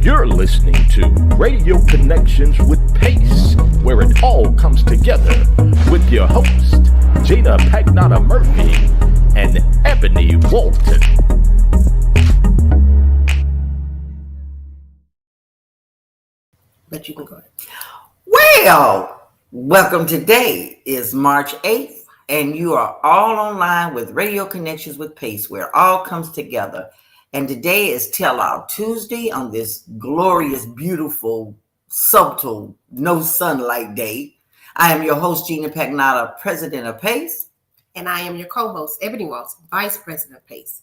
You're listening to Radio Connections with Pace, where it all comes together with your host, Gina Pagnata Murphy and Ebony Walton. But you can go ahead. Well, welcome. Today is March 8th, and you are all online with Radio Connections with Pace, where it all comes together. And today is Tell All Tuesday on this glorious, beautiful, subtle, no sunlight day. I am your host, Gina Pagnata, President of Pace. And I am your co-host, Ebony Walton, Vice President of Pace.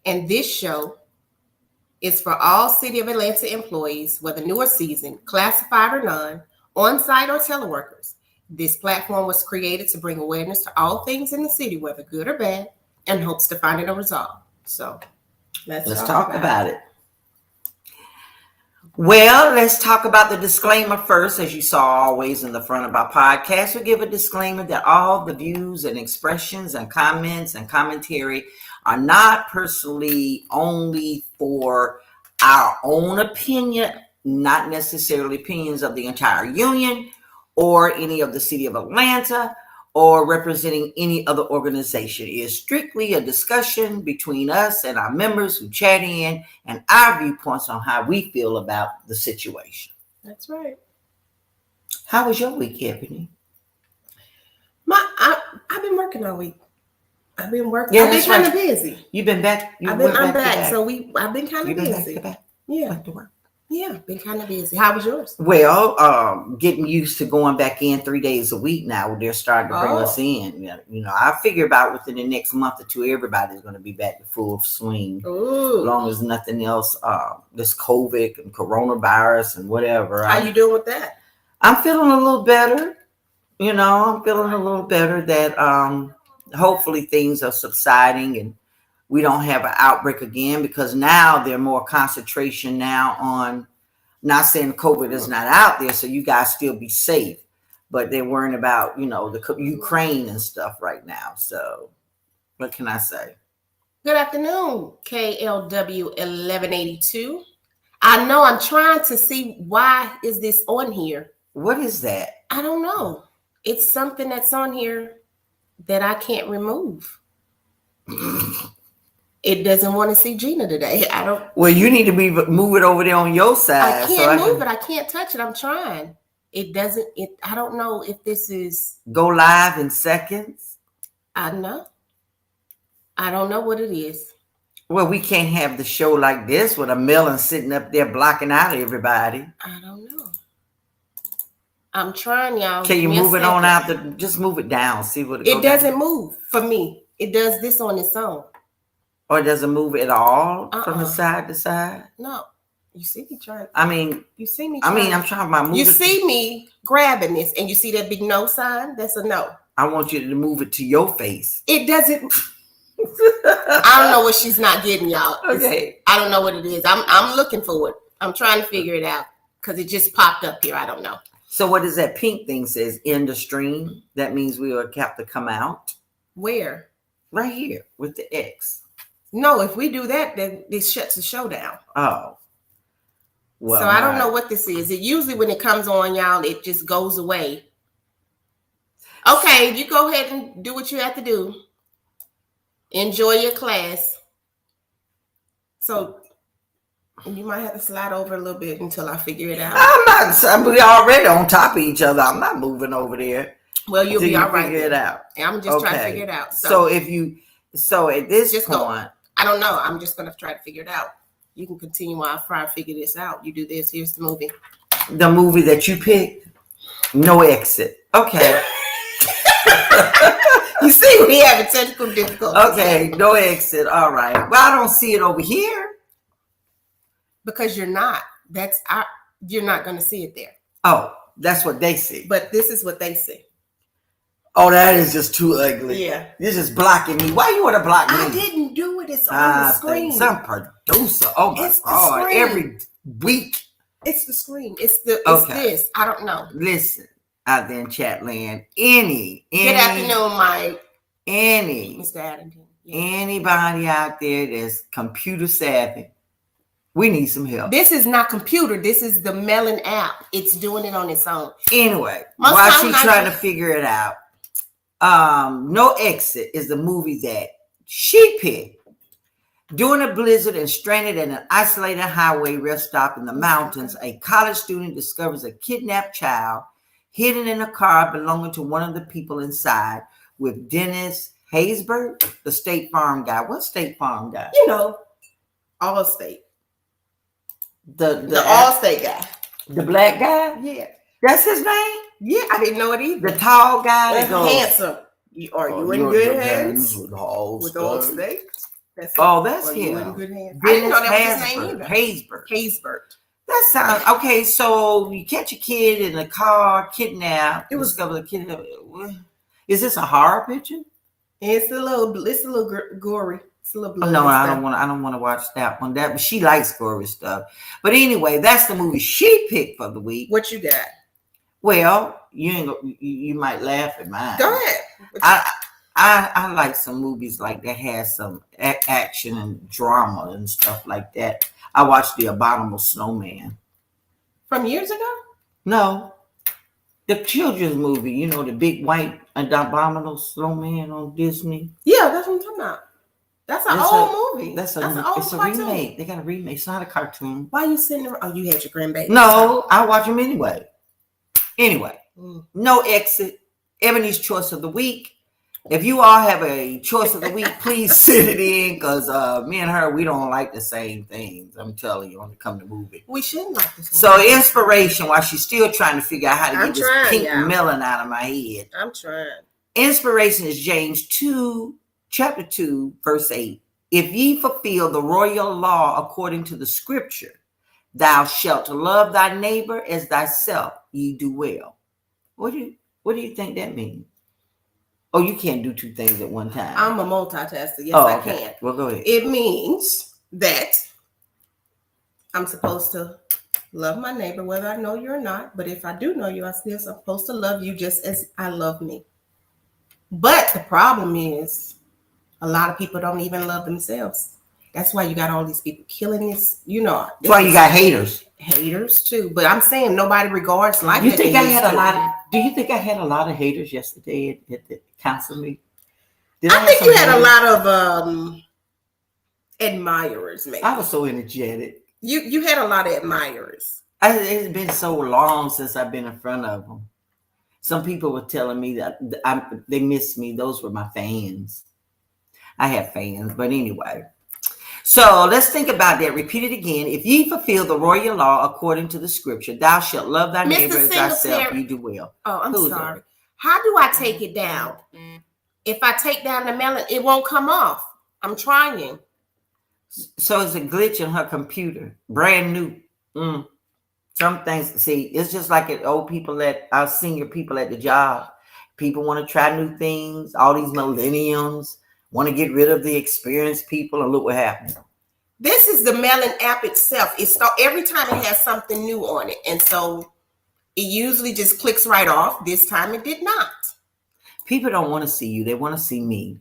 And this show is for all City of Atlanta employees, whether new or seasoned, classified or non, on-site or teleworkers. This platform was created to bring awareness to all things in the city, whether good or bad, and hopes to find it a resolve. So let's talk about it. Well, let's talk about the disclaimer first. As you saw always in the front of our podcast, we give a disclaimer that all the views and expressions and comments and commentary are not personally only for our own opinion, not necessarily opinions of the entire union or any of the city of Atlanta or representing any other organization. It is strictly a discussion between us and our members who chat in and our viewpoints on how we feel about the situation. That's right. How was your week, Ebony? I've been working all week. I've been working. Yeah, I've been kind of busy. You've been back. I'm back. So I've been kind of busy. Back to work. Yeah, been kind of busy. How was yours? Well, getting used to going back in 3 days a week now. They're starting to bring us in. You know, I figure about within the next month or two, everybody's going to be back to full swing. Ooh. As long as nothing else, this COVID and coronavirus and whatever. How you doing with that? I'm feeling a little better. You know, I'm feeling a little better that hopefully things are subsiding and we don't have an outbreak again, because now there's more concentration now on, not saying COVID is not out there, so you guys still be safe, but they're worrying about, you know, the Ukraine and stuff right now. So what can I say? Good afternoon, KLW 1182. I know I'm trying to see why is this on here. What is that? I don't know. It's something that's on here that I can't remove. It doesn't want to see Gina today. I don't. Well, you need to move it over there on your side. I can't move it. I can't touch it. I'm trying. It doesn't. I don't know if this is go live in seconds. I know. I don't know what it is. Well, we can't have the show like this with a melon sitting up there blocking out everybody. I don't know. I'm trying, y'all. Can you move it on out? Just move it down. See what it doesn't move for me. It does this on its own. Or does it move at all from the side to side? No. You see me trying. You see me trying. I'm trying to move it. You see me grabbing this and you see that big no sign? That's a no. I want you to move it to your face. It doesn't. I don't know what she's not getting, y'all. Okay. I don't know what it is. I'm looking for it. I'm trying to figure it out because it just popped up here. I don't know. So what does that pink thing says? End of stream. That means we will have to come out. Where? Right here with the X. No, if we do that, then this shuts the show down. Oh. Well, so I don't know what this is. It usually when it comes on, y'all, it just goes away. Okay, you go ahead and do what you have to do. Enjoy your class. So you might have to slide over a little bit until I figure it out. We're already on top of each other. I'm not moving over there. Well, you'll be all right. Figure it out. I'm just trying to figure it out. So at this point, I don't know. I'm just going to try to figure it out. You can continue while I try to figure this out. You do this. Here's the movie. The movie that you picked? No exit. Okay. You see, we have technical difficulties. Okay, no exit. All right. Well, I don't see it over here. Because you're not. You're not going to see it there. Oh, that's what they see. But this is what they see. Oh, that is just too ugly. Yeah. You're just blocking me. Why you want to block me? I didn't do it. It's on the screen. Some producer. Oh my God. Every week. It's the screen. It's this. I don't know. Listen, out there in chat land. Good afternoon, Mike. Mr. Addington. Yeah. Anybody out there that's computer savvy, We need some help. This is not computer. This is the Melon app. It's doing it on its own. Anyway, while she's trying to figure it out, No Exit is the movie that she picked. During a blizzard and stranded at an isolated highway rest stop in the mountains, a college student discovers a kidnapped child hidden in a car belonging to one of the people inside, with Dennis Haysbert, the State Farm guy. What State Farm guy? You know, Allstate. The Allstate guy. The black guy? Yeah. That's his name? Yeah, I didn't know it either. The tall guy that goes, handsome. Are you in good hands with Allstate? That's him. You in good hands? I didn't know that was his name either. Haysbert. That sounds okay. So you catch a kid in a car, kidnapped. Discover the kid. Is this a horror picture? It's a little gory. It's a little bloody. No, I don't want to watch that one. But she likes gory stuff. But anyway, that's the movie she picked for the week. What you got? Well, you might laugh at mine. Go ahead. I like some movies like that has some action and drama and stuff like that. I watched The Abominable Snowman. From years ago? No. The children's movie, the big white Abominable Snowman on Disney. Yeah, that's what I'm talking about. That's an old movie. It's a remake. They got a remake. It's not a cartoon. Why are you sitting there? Oh, you had your grandbaby. No, I watch them anyway. No Exit. Ebony's Choice of the Week. If you all have a choice of the week, please send it in, because me and her, we don't like the same things. I'm telling you, when it comes to movie. We shouldn't like this movie. So inspiration, while she's still trying to figure out how to get this pink melon out of my head. I'm trying. Inspiration is James 2, chapter 2, verse 8. If ye fulfill the royal law according to the scripture, thou shalt love thy neighbor as thyself, ye do well. What do you think that means? Oh, you can't do two things at one time. I'm a multitasker. Yes, I can. Well, go ahead. It means that I'm supposed to love my neighbor, whether I know you or not. But if I do know you, I'm still supposed to love you just as I love me. But the problem is, a lot of people don't even love themselves. That's why you got all these people killing this. That's why you got haters. Haters too. But I'm saying nobody regards life. You think I had a lot? Do you think I had a lot of haters yesterday at the council meeting? I think you had a lot of admirers. Maybe I was so energetic. You had a lot of admirers. It's been so long since I've been in front of them. Some people were telling me that they missed me. Those were my fans. I have fans, but anyway. So let's think about that. Repeat it again. If ye fulfill the royal law according to the scripture, thou shalt love thy neighbor as thyself, you do well. Oh, I'm sorry. How do I take it down? If I take down the melon, it won't come off. I'm trying. So it's a glitch in her computer. Brand new. Some things, see, it's just like old people our senior people at the job. People want to try new things. All these millenniums want to get rid of the experienced people, and look what happened. This is the Melon app itself. Every time it has something new on it. And so it usually just clicks right off. This time it did not. People don't want to see you. They want to see me.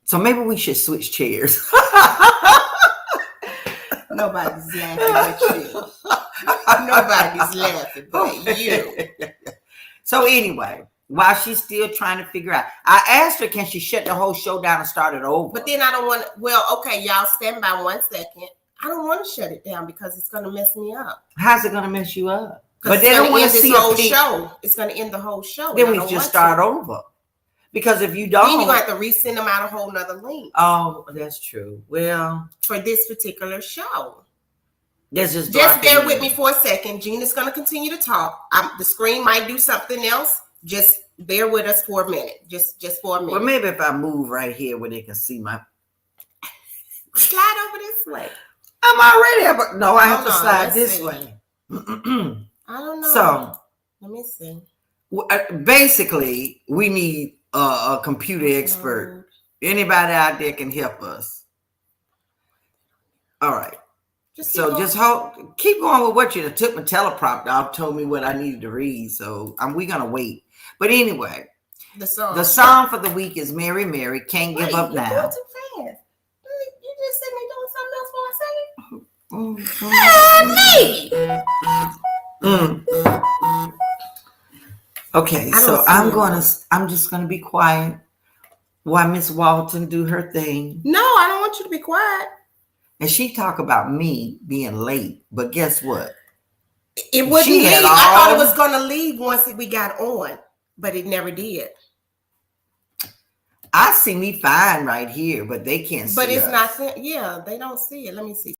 So maybe we should switch chairs. Nobody's laughing but you. Nobody's laughing but you. So anyway, while she's still trying to figure out, I asked her, can she shut the whole show down and start it over? But then I don't want to. Well, okay, y'all stand by 1 second. I don't want to shut it down because it's going to mess me up. How's it going to mess you up? But they don't want to see the whole show. It's going to end the whole show. Then we just start over. Because if you don't, then you're going to have to resend them out a whole nother link. Oh, that's true. Well, for this particular show. Just bear with me for a second. Gina's going to continue to talk. The screen might do something else. Just bear with us for a minute. Just for a minute. Well, maybe if I move right here where they can see my... Slide over this way. I'm already... No, I have to slide this way. I don't know. So, let me see. Basically, we need a computer expert. Anybody out there can help us. All right. Just keep going with what you took my teleprompter off, told me what I needed to read. So we're gonna wait. But anyway, the song for the week is Mary Mary, Can't Give Up Now. You're too fast. You just sitting there doing something else while I say it? Okay, so I'm just gonna be quiet while Miss Walton do her thing. No, I don't want you to be quiet. And she talk about me being late, but guess what? It wouldn't leave. I thought it was gonna leave once we got on, but it never did. I see me fine right here, but they can't see But it's us. not. Yeah, they don't see it. Let me see.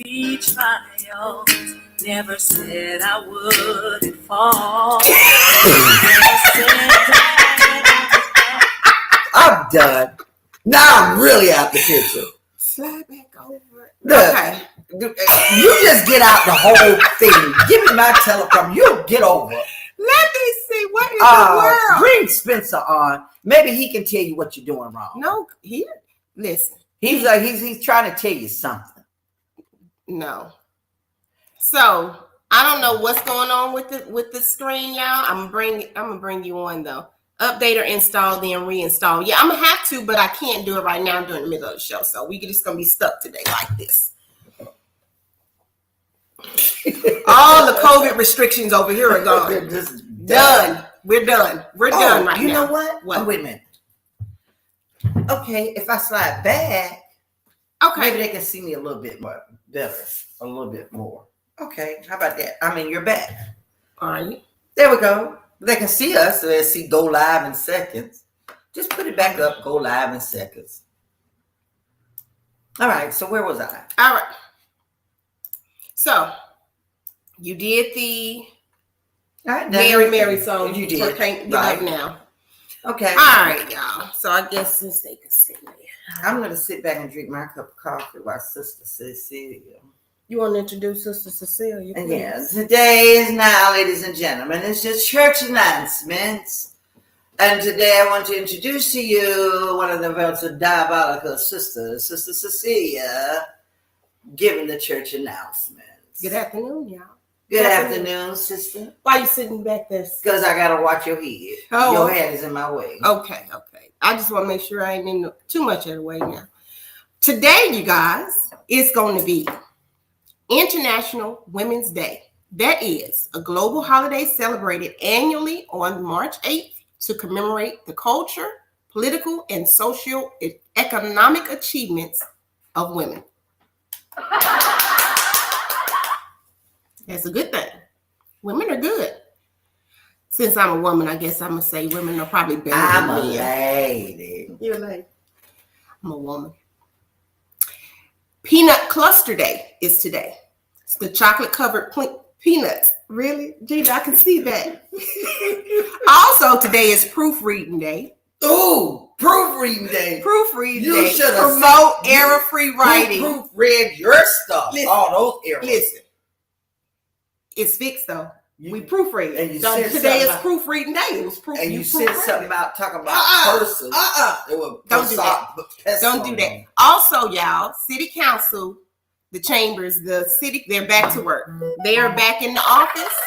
Be trials, never said I wouldn't fall. I'm done. Now I'm really out the picture. Slide back over. Look, Okay. you just get out the whole thing. Give me my telephone. You'll get over. Let me see what in the world. Bring Spencer on. Maybe he can tell you what you're doing wrong. No, listen. He's like he's trying to tell you something. No. So I don't know what's going on with the screen, y'all. I'm gonna bring you on though. Update or install, then reinstall. Yeah, I'm gonna have to, but I can't do it right now during the middle of the show. So we just gonna be stuck today like this. All the COVID restrictions over here are gone. Done. We're done. We're done right now. You know what? What? Oh, wait a minute. Okay, if I slide back, Okay. maybe they can see me a little bit more better, a little bit more. Okay, how about that? I mean, you're back. All right. There we go. They can see us. So they see go live in seconds. Just put it back up. Go live in seconds. All right. So where was I? All right. So you did the Mary song. You did. Can't get right up now. Okay. All right, y'all. So I guess since they can see me, I'm going to sit back and drink my cup of coffee while Sister Cecilia. You want to introduce Sister Cecilia? And yeah, today is now, ladies and gentlemen, it's just church announcements. And today I want to introduce to you one of the most diabolical sisters, Sister Cecilia, giving the church announcements. Good afternoon, y'all. Good afternoon, sister. Why you sitting back there? Because I got to watch your head. Oh. Your head is in my way. Okay. I just want to make sure I ain't in too much of the way now. Today, you guys, it's going to be International Women's Day. That is a global holiday celebrated annually on March 8th to commemorate the culture, political, and socio-economic achievements of women. That's a good thing. Women are good. Since I'm a woman, I guess I'm gonna say women are probably better I'm than a men. lady. You're a lady. I'm a woman. Peanut Cluster Day is today. It's the chocolate-covered peanuts. Really? Gina, I can see that. Also, today is Proofreading Day. Ooh, proofreading day. Proofreading You Day. should have Promote error-free writing. Proofread your stuff. Listen, all those errors. Listen, it's fixed though. We proofread. And you So said today is something Proofreading Day. It was proof. And you said something about talking about persons. It was Don't do that. Don't do that. Also, y'all, City Council, the chambers, the city, they're back to work. They are back in the office,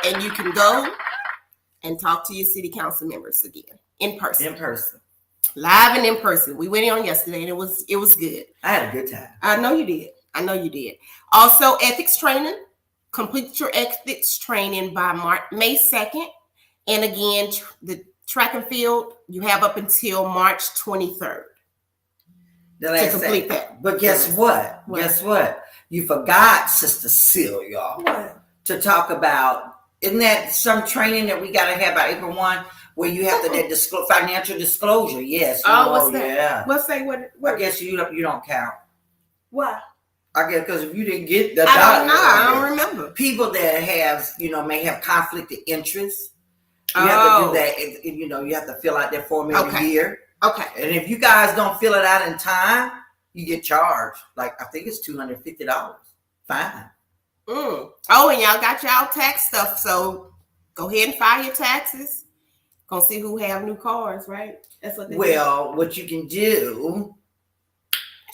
and you can go and talk to your city council members again in person. In person. Live and in person. We went on yesterday, and it was good. I had a good time. I know you did. Also, ethics training. Complete your ethics training by May 2nd. And again, the track and field, you have up until March 23rd to complete that. But guess what? Guess what? You forgot, Sister Celia, to talk about, isn't that some training that we got to have by April 1 where you have to financial disclosure? Yes. What's that? Yeah. What's that? What? I guess you don't count. Why? I guess because if you didn't get the I don't know. I don't remember. People that may have conflict of interest. You have to do that. You have to fill out that form every year. Okay. And if you guys don't fill it out in time, you get charged. Like, I think it's $250. Fine. Oh, and y'all got y'all tax stuff. So go ahead and file your taxes. Gonna see who have new cars, right? That's what they do. What you can do,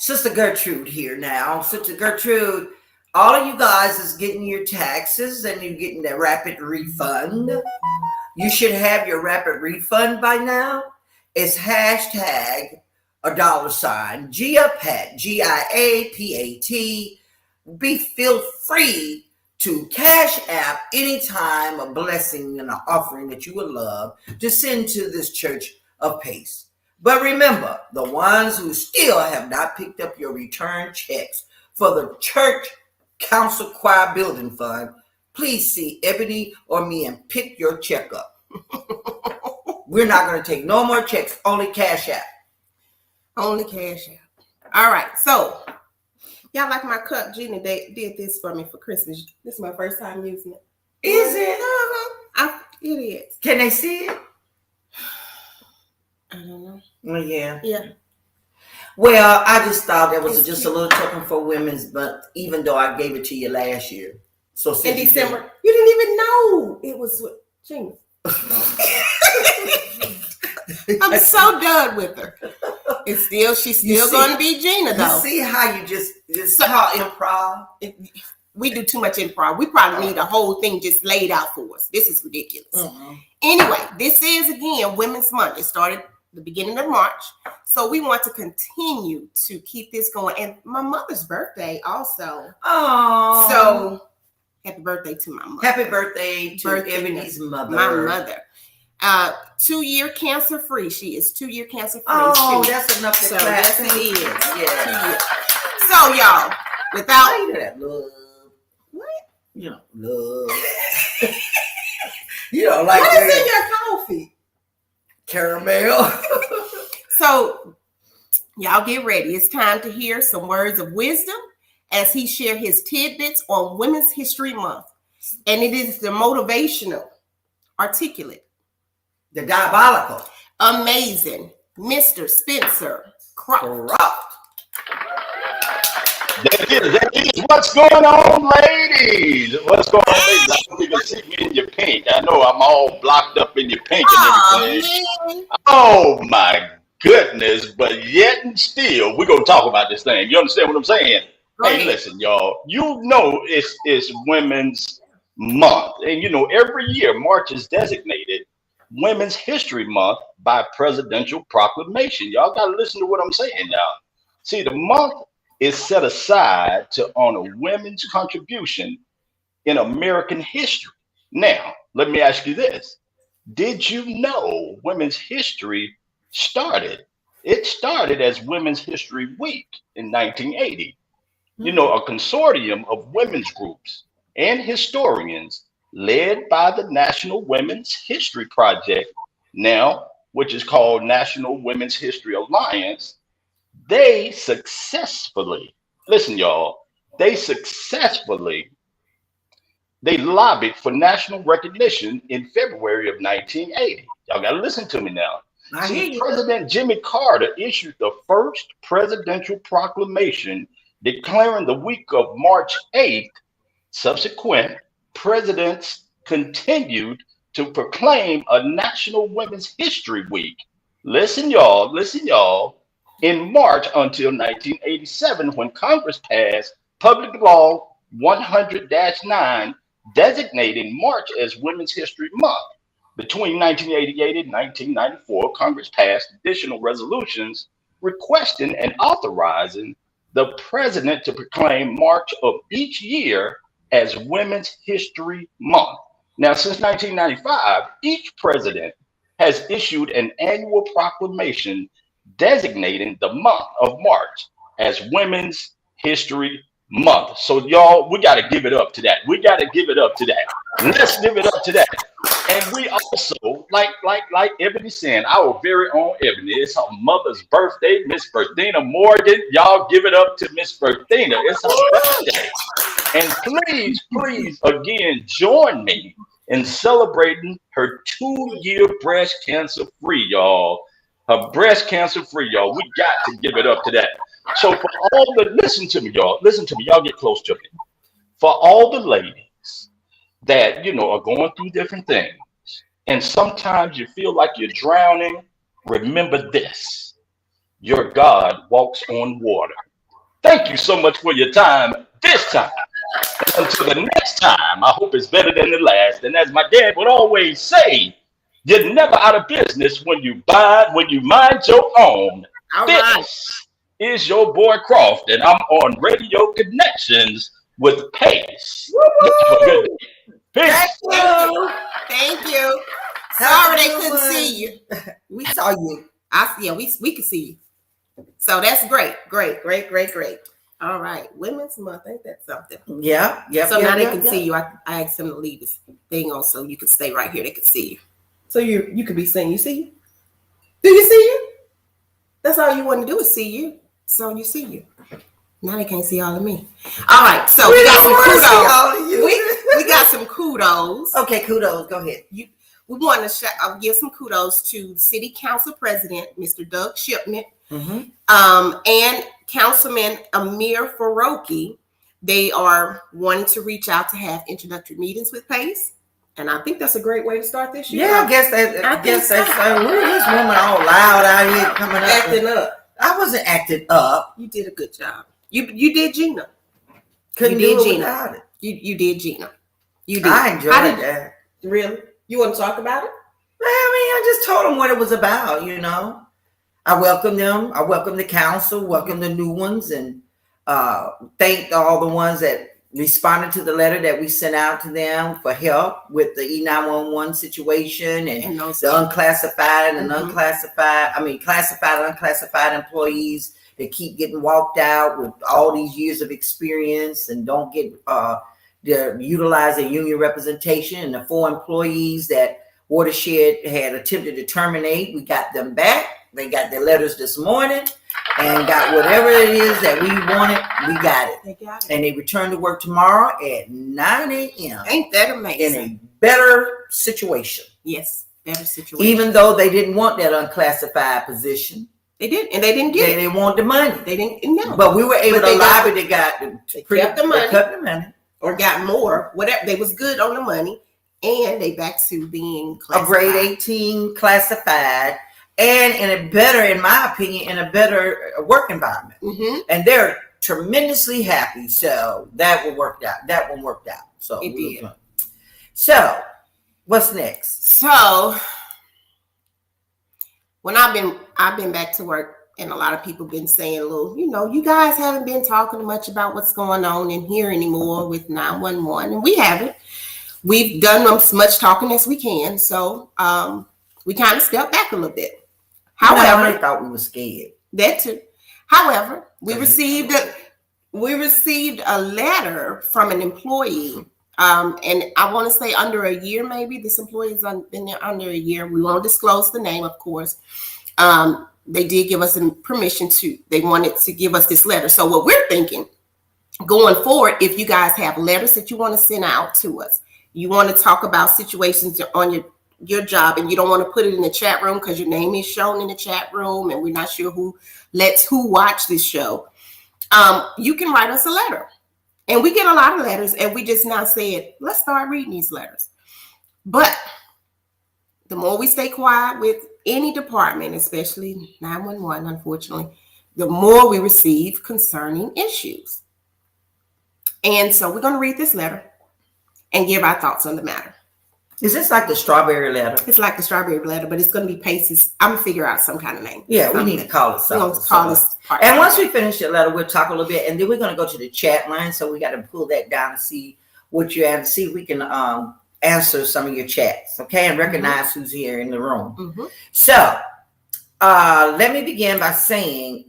Sister Gertrude here now. Sister Gertrude, all of you guys is getting your taxes and you're getting that rapid refund. You should have your rapid refund by now. It's hashtag $, GIAPAT, GIAPAT. Feel free to Cash App anytime a blessing and an offering that you would love to send to this church of Pace. But remember, the ones who still have not picked up your return checks for the church council choir building fund, please see Ebony or me and pick your check up. We're not going to take no more checks, only Cash App. Only Cash App. All right, so y'all like my cup. Gina did this for me for Christmas. This is my first time using it. Is it? It is. Can they see it? I don't know. Well, yeah. Yeah. Well, I just thought that was just a little token for women's, but even though I gave it to you last year. So in December. You didn't even know it was Gina. I'm so done with her. She's still going to be Gina, though. You see how you just call improv? We do too much improv. We probably need a whole thing just laid out for us. This is ridiculous. Mm-hmm. Anyway, this is, again, Women's Month. It started the beginning of March. So we want to continue to keep this going. And my mother's birthday also. Oh. So happy birthday to my mother. Happy birthday to Ebony's mother. My mother. 2-year cancer free. She is 2-year cancer free. Oh, that's enough to clap. Yes, it is. Yeah. So y'all, without love. What? Love. You don't like what is in your coffee? Caramel. So y'all get ready. It's time to hear some words of wisdom as he shares his tidbits on Women's History Month. And it is the motivational, articulate, the diabolical, amazing, Mr. Spencer Croft. That is what's going on, ladies. What's going on, ladies? I hope you can see me in your pink. I know I'm all blocked up in your pink and everything. Man. Oh my goodness! But yet and still, we're gonna talk about this thing. You understand what I'm saying? Hey, listen, y'all. You know it's Women's Month, and every year March is designated Women's History Month by presidential proclamation. Y'all gotta listen to what I'm saying now. See, the month is set aside to honor women's contribution in American history. Now, let me ask you this. Did you know Women's History started? It started as Women's History Week in 1980. A consortium of women's groups and historians led by the National Women's History Project, now, which is called National Women's History Alliance, they successfully, listen, y'all, they lobbied for national recognition in February of 1980. Y'all got to listen to me now. See, President Jimmy Carter issued the first presidential proclamation declaring the week of March 8th. Subsequent presidents continued to proclaim a National Women's History Week. Listen, y'all. In March until 1987, when Congress passed Public Law 100-9, designating March as Women's History Month. Between 1988 and 1994, Congress passed additional resolutions requesting and authorizing the president to proclaim March of each year as Women's History Month. Now, since 1995, each president has issued an annual proclamation designating the month of March as Women's History Month. So, y'all, we got to give it up to that. Let's give it up to that. And we also, like Ebony saying, our very own Ebony, it's her mother's birthday, Miss Berthina Morgan. Y'all give it up to Miss Berthina. It's her birthday. And please, again, join me in celebrating her 2-year breast cancer free, y'all. Her breast cancer free, y'all. We got to give it up to that. So for all the, listen to me, y'all get close to me. For all the ladies that, are going through different things, and sometimes you feel like you're drowning, remember this: your God walks on water. Thank you so much for your time this time. And until the next time, I hope it's better than the last. And as my dad would always say, you're never out of business when you mind your own. All this right. is your boy Croft, and I'm on Radio Connections with Pace. Have a good day. Peace. Thank you. Sorry they couldn't see you. We saw you. We could see you. So that's great. All right. Women's Month. Ain't that something? Yeah. So now they can see you. I asked them to leave this thing on so you can stay right here. They can see you. So you could be saying, you see you? Do you see you? That's all you want to do is see you. So you see you. Now they can't see all of me. All right. So we got some kudos. We got some kudos. Okay, kudos. Go ahead. We want to give some kudos to City Council President, Mr. Doug Shipman, and Councilman Amir Faroki. They are wanting to reach out to have introductory meetings with PACE. And I think that's a great way to start this year. Yeah, I guess that's where this woman all loud out here coming up. Acting up. I wasn't acting up. You did a good job. You did Gina. Couldn't do it without it. You did Gina. You did. I enjoyed that. Really? You want to talk about it? I just told them what it was about, I welcomed them. I welcomed the council, welcomed the new ones, and thanked all the ones that responded to the letter that we sent out to them for help with the E911 situation and the unclassified and classified and unclassified employees that keep getting walked out with all these years of experience and don't get utilizing union representation, and the 4 employees that Watershed had attempted to terminate. We got them back. They got their letters this morning and got whatever it is that we wanted. We got it. They got it. And they return to work tomorrow at 9 a.m. Ain't that amazing? In a better situation. Yes, better situation. Even though they didn't want that unclassified position. They did, and they didn't get it. They want the money. They didn't know. But we were able to lobby. They kept the money. They cut the money. Or got more. Whatever. They was good on the money. And they back to being classified. A grade 18 classified. And in my opinion, in a better work environment. And they're tremendously happy. So that one worked out. So it did. So what's next? So when I've been back to work, and a lot of people been saying, you guys haven't been talking much about what's going on in here anymore with 911. And we haven't. We've done as much talking as we can. So we kind of stepped back a little bit. However, I thought we were scared. That too. However, we received a letter from an employee And I want to say under a year, maybe this employee has been there under a year. We won't disclose the name, of course. They did give us permission they wanted to give us this letter. So what we're thinking going forward, if you guys have letters that you want to send out to us, you want to talk about situations on your job, and you don't want to put it in the chat room because your name is shown in the chat room and we're not sure who watch this show, you can write us a letter. And we get a lot of letters, and we just now said, let's start reading these letters. But the more we stay quiet with any department, especially 911, unfortunately, the more we receive concerning issues. And so we're going to read this letter and give our thoughts on the matter. Is this like the strawberry letter? It's like the strawberry letter, but it's going to be Pace's. I'm going to figure out some kind of name. Yeah, we need to call it something. We're going to call this part. And once we finish the letter, we'll talk a little bit, and then we're going to go to the chat line. So we got to pull that down and see what you have, see if we can answer some of your chats, okay, and recognize who's here in the room. Mm-hmm. So let me begin by saying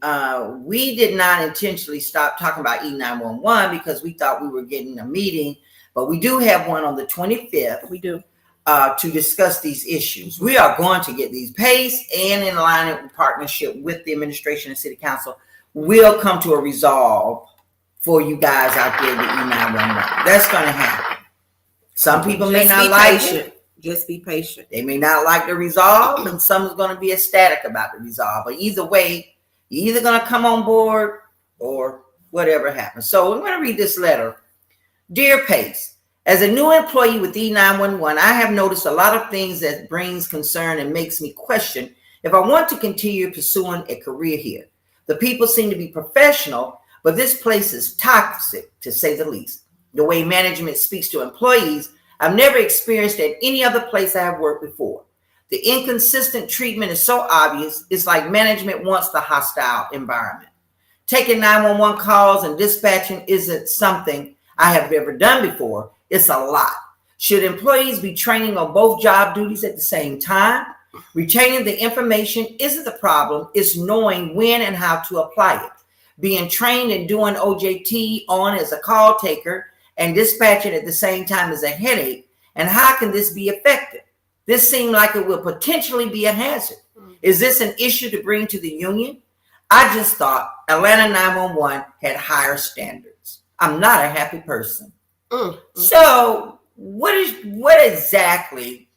we did not intentionally stop talking about E911 because we thought we were getting a meeting, but we do have one on the 25th. We do. To discuss these issues. We are going to get these PACE, and in alignment with partnership with the administration and city council, we'll come to a resolve for you guys out there with E911. That's going to happen. Some people may not like it. Just be patient. They may not like the resolve, and some is going to be ecstatic about the resolve. But either way, you're either going to come on board or whatever happens. So I'm going to read this letter. Dear PACE, as a new employee with E911, I have noticed a lot of things that brings concern and makes me question if I want to continue pursuing a career here. The people seem to be professional, but this place is toxic, to say the least. The way management speaks to employees, I've never experienced at any other place I have worked before. The inconsistent treatment is so obvious, it's like management wants the hostile environment. Taking 911 calls and dispatching isn't something I have ever done before. It's a lot. Should employees be training on both job duties at the same time? Retaining the information isn't the problem. It's knowing when and how to apply it. Being trained and doing OJT on as a call taker and dispatching at the same time is a headache. And how can this be effective? This seems like it will potentially be a hazard. Is this an issue to bring to the union? I just thought Atlanta 911 had higher standards. I'm not a happy person. So what exactly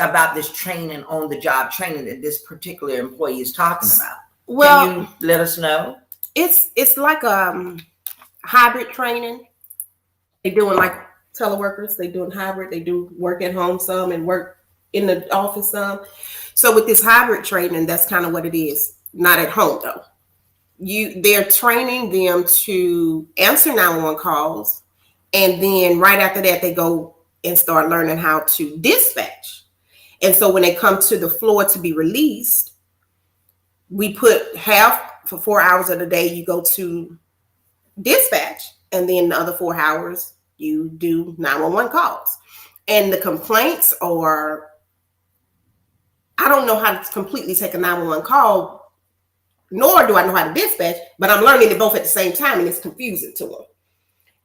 about this training, on the job training, that this particular employee is talking about? Well, can you let us know? It's like hybrid training. They're doing like teleworkers. They're doing hybrid. They do work at home some and work in the office some. So with this hybrid training, that's kind of what it is. Not at home though. They're training them to answer 911 calls. And then right after that, they go and start learning how to dispatch. And so when they come to the floor to be released, we put half for 4 hours of the day, you go to dispatch. And then the other 4 hours, you do 911 calls. And the complaints are, I don't know how to completely take a 911 call, nor do I know how to dispatch, but I'm learning it both at the same time, and it's confusing to them.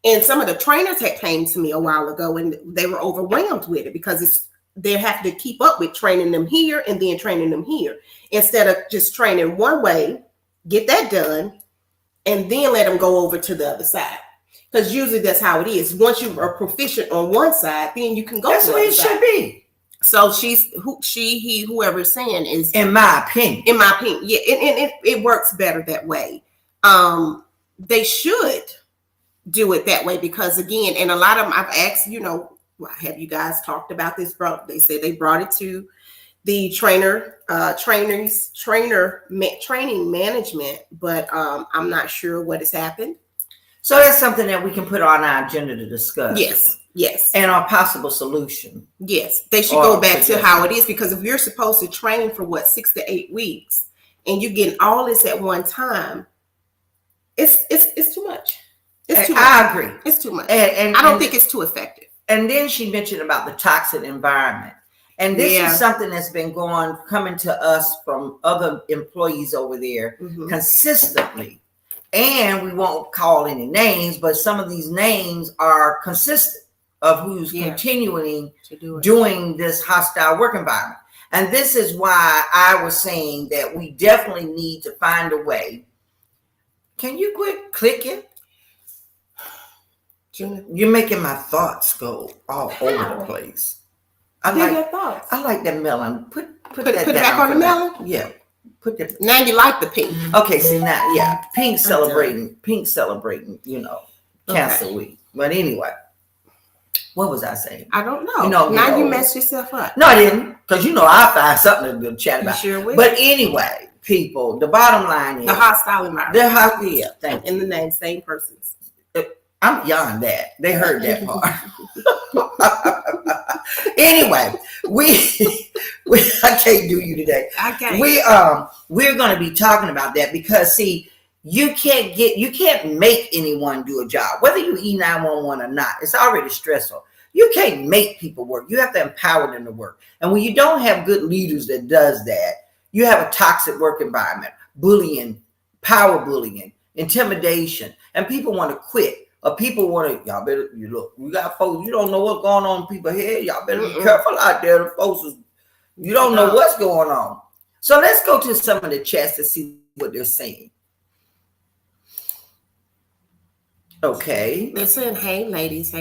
And some of the trainers had came to me a while ago, and they were overwhelmed with it because they have to keep up with training them here and then training them here, instead of just training one way, get that done, and then let them go over to the other side. Because usually that's how it is. Once you are proficient on one side, then you can go. That's to the way it should be. So whoever is saying is, in my opinion, yeah, and it works better that way. They should do it that way because, again, and a lot of them I've asked, have you guys talked about this? They said they brought it to the training management, but I'm not sure what has happened. So that's something that we can put on our agenda to discuss. Yes. And a possible solution. Yes, they should go back to how it is, because if you're supposed to train for 6 to 8 weeks and you're getting all this at one time, it's too much. It's too much. I agree. It's too much. And I don't think it's too effective. And then she mentioned about the toxic environment. And this is something that's been coming to us from other employees over there consistently. And we won't call any names, but some of these names are consistent of who's continuing to doing this hostile work environment. And this is why I was saying that we definitely need to find a way. Can you quit clicking? You're making my thoughts go all over the place. I like that melon. Put that it down back on the melon? Yeah. Put that. Now you like the pink. Okay, see now, yeah. Pink celebrating, Cancer Week. But anyway, what was I saying? I don't know. Now you messed yourself up. No, I didn't. Because I find something to chat about. You sure will. But anyway, people, the bottom line is the hostile environment. Thank you. In the name, same persons. I'm beyond that. They heard that part. Anyway, I can't do you today. I can't. We're going to be talking about that because see, you can't make anyone do a job, whether you E911 or not. It's already stressful. You can't make people work. You have to empower them to work. And when you don't have good leaders that does that, you have a toxic work environment, bullying, power bullying, intimidation, and people want to quit. Or people want to, y'all better, look, we got folks, you don't know what's going on in people's head. Y'all better be careful out there. The folks, you don't know what's going on. So let's go to some of the chats to see what they're saying. Okay. They're saying, hey, ladies.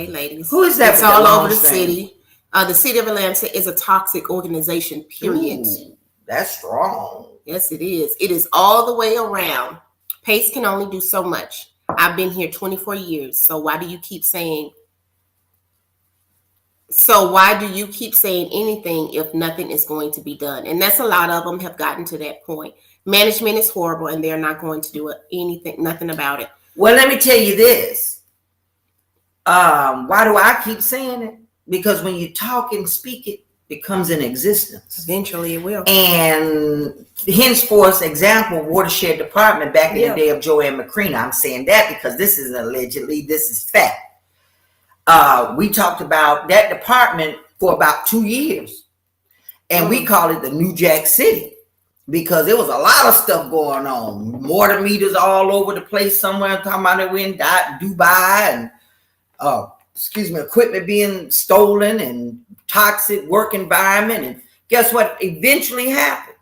Who is that? It's all over the city. The city of Atlanta is a toxic organization, period. Ooh, that's strong. Yes, it is. It is all the way around. PACE can only do so much. I've been here 24 years. So why do you keep saying anything if nothing is going to be done? And that's a lot of them have gotten to that point. Management is horrible and they're not going to do nothing about it. Well, let me tell you this. Why do I keep saying it? Because when you talk and speak it, it comes in existence. Eventually it will. And henceforth, example, watershed department back in the day of Joanne McCreen. I'm saying that because this is allegedly, this is fact. We talked about that department for about 2 years. And we call it the New Jack City because there was a lot of stuff going on. Water meters all over the place somewhere. Talking about it in Dubai and equipment being stolen and toxic work environment. And guess what eventually happened?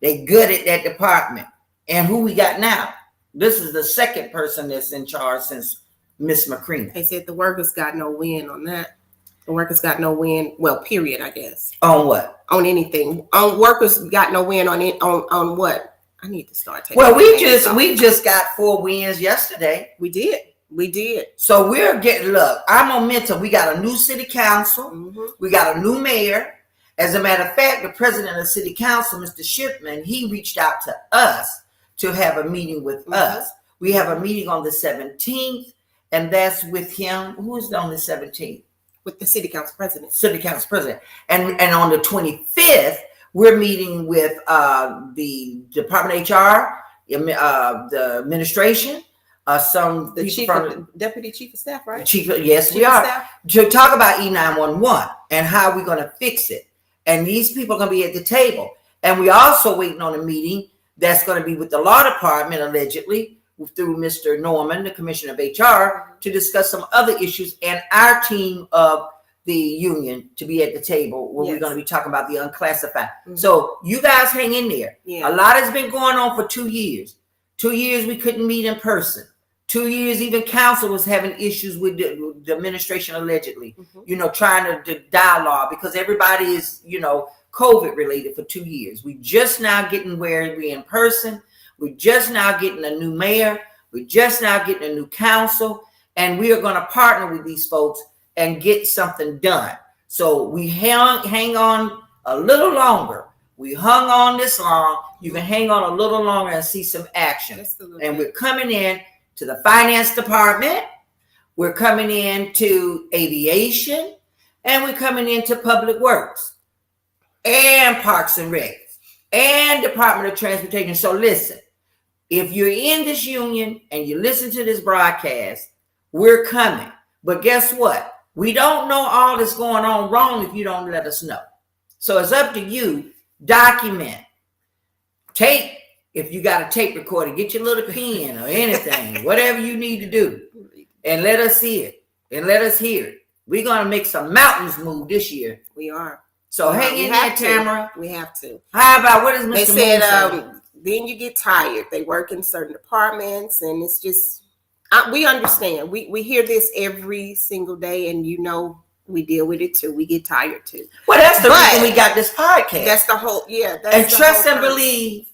They gutted that department. And who we got now? This is the second person that's in charge since Miss McCreen. They said the workers got no win on that. The workers got no win. Well, period, I guess. On what? On anything. On workers got no win on it. On what? I need to start taking. Well, we just got 4 wins yesterday. We did. So we're getting, look, our momentum. We got a new city council. Mm-hmm. We got a new mayor. As a matter of fact, the president of the city council, Mr. Shipman, he reached out to us to have a meeting with us. We have a meeting on the 17th, and that's with him. Who is on the 17th? With the city council president. And on the 25th, we're meeting with the Department of HR, the administration, Deputy Chief of Staff, right? Yes, we are. To talk about E911 and how we're going to fix it. And these people are going to be at the table. And we also waiting on a meeting that's going to be with the law department, allegedly, through Mr. Norman, the commissioner of HR, to discuss some other issues and our team of the union to be at the table where we're going to be talking about the unclassified. Mm-hmm. So you guys hang in there. Yeah. A lot has been going on for 2 years. 2 years we couldn't meet in person. 2 years even council was having issues with the administration allegedly, trying to dialogue because everybody is, COVID related for 2 years. We just now getting where we're in person. We're just now getting a new mayor. We're just now getting a new council. And we are going to partner with these folks and get something done. So we hang on a little longer. We hung on this long. You can hang on a little longer and see some action. And we're coming in to the finance department. We're coming into aviation. And we're coming into public works and parks and rec and Department of Transportation. So listen, if you're in this union and you listen to this broadcast, we're coming. But guess what? We don't know all that's going on wrong if you don't let us know. So it's up to you. Document. Tape. If you got a tape recorder, get your little pen or anything, whatever you need to do, and let us see it and let us hear it. We're going to make some mountains move this year. We are. So hang in there, Tamara. We have to. How about, what is Mr. They said, Moon saying? then you get tired. They work in certain departments, and it's just, we understand. We hear this every single day, and we deal with it too. We get tired too. Well, that's the reason we got this podcast. That's the whole, and trust and believe,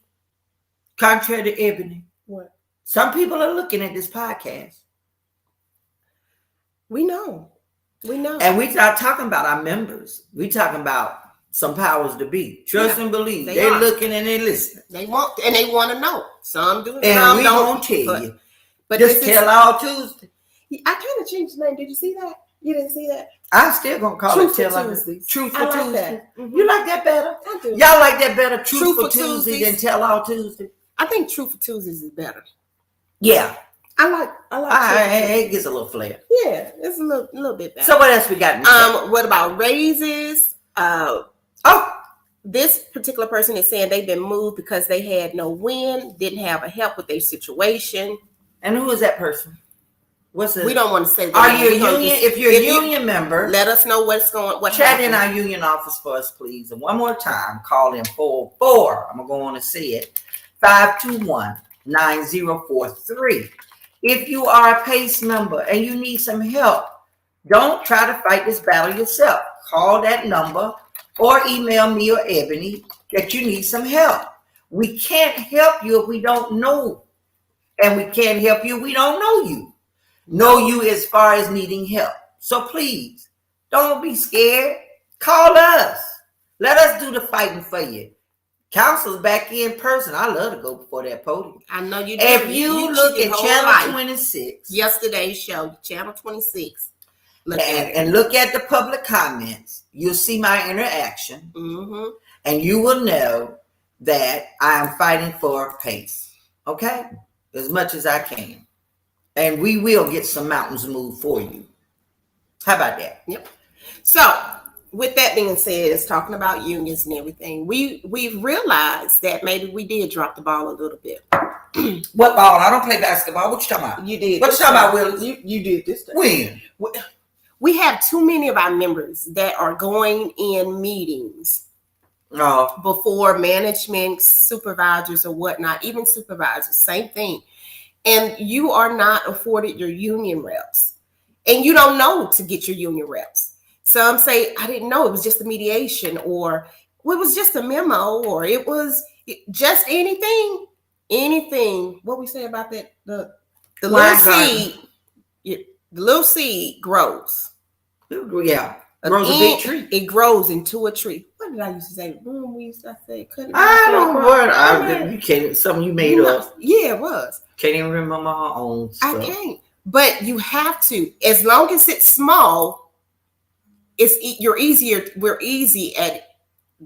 contrary to Ebony, what? Some people are looking at this podcast. We know. And we not talking about our members. We talking about some powers to be. Trust and believe. They're looking and they're listening. They want to know. Some do. And some we don't. Gonna tell you. But just tell all Tuesday. I kind of changed the name. Did you see that? You didn't see that? I'm still gonna call Truthful it Tell Tuesday. Truthful Tuesday. Tuesday. Mm-hmm. You like that better? I do. Y'all like that better? Truthful Tuesday Tuesday than Tell All Tuesday. I think Truthful Tuesdays is better. Yeah. I like it gets a little flair. Yeah, it's a little bit better. So what else we got? What about raises? This particular person is saying they've been moved because they had no win, didn't have a help with their situation. And who is that person? What's it? We don't want to say. Are you a union? If you're a union member, let us know what chat in our union office for us, please. And one more time, call in 444. I'm gonna go on and see it. 521-9043. If you are a PACE member and you need some help, don't try to fight this battle yourself. Call that number or email me or Ebony that you need some help. We can't help you if we don't know. And we can't help you if we don't know you. Know you as far as needing help. So please, don't be scared. Call us. Let us do the fighting for you. Council's back in person. I love to go before that podium. I know you do. If you look at Channel 26. Yesterday's show, Channel 26. And look at the public comments. You'll see my interaction. Mm-hmm. And you will know that I am fighting for PACE. Okay? As much as I can. And we will get some mountains moved for you. How about that? Yep. So, with that being said, it's talking about unions and everything. We've realized that maybe we did drop the ball a little bit. What ball? I don't play basketball. What you talking about? You did. What you talking about, Willis? You did this time. When? We have too many of our members that are going in meetings before management, supervisors or whatnot, even supervisors, same thing. And you are not afforded your union reps. And you don't know to get your union reps. Some say, I didn't know, it was just a mediation, or it was just a memo, or it was just anything. What we say about that? The little seed, the little seed grows. Yeah. Grows a big tree. It grows into a tree. What did I used to say? I don't know. You can't. Something you made up. Yeah, it was. Can't even remember my own stuff. I can't. But you have to. As long as it's small, we're easy at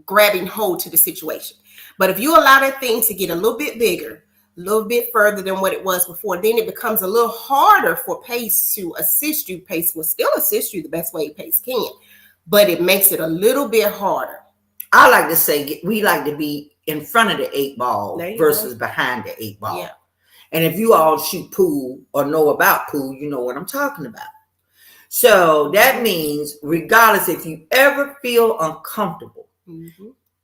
grabbing hold to the situation. But if you allow that thing to get a little bit bigger, a little bit further than what it was before, then it becomes a little harder for PACE to assist you. PACE will still assist you the best way PACE can, but it makes it a little bit harder. I like to say we like to be in front of the 8 ball versus behind the 8 ball. Yeah. And if you all shoot pool or know about pool, you know what I'm talking about. So that means regardless, if you ever feel uncomfortable,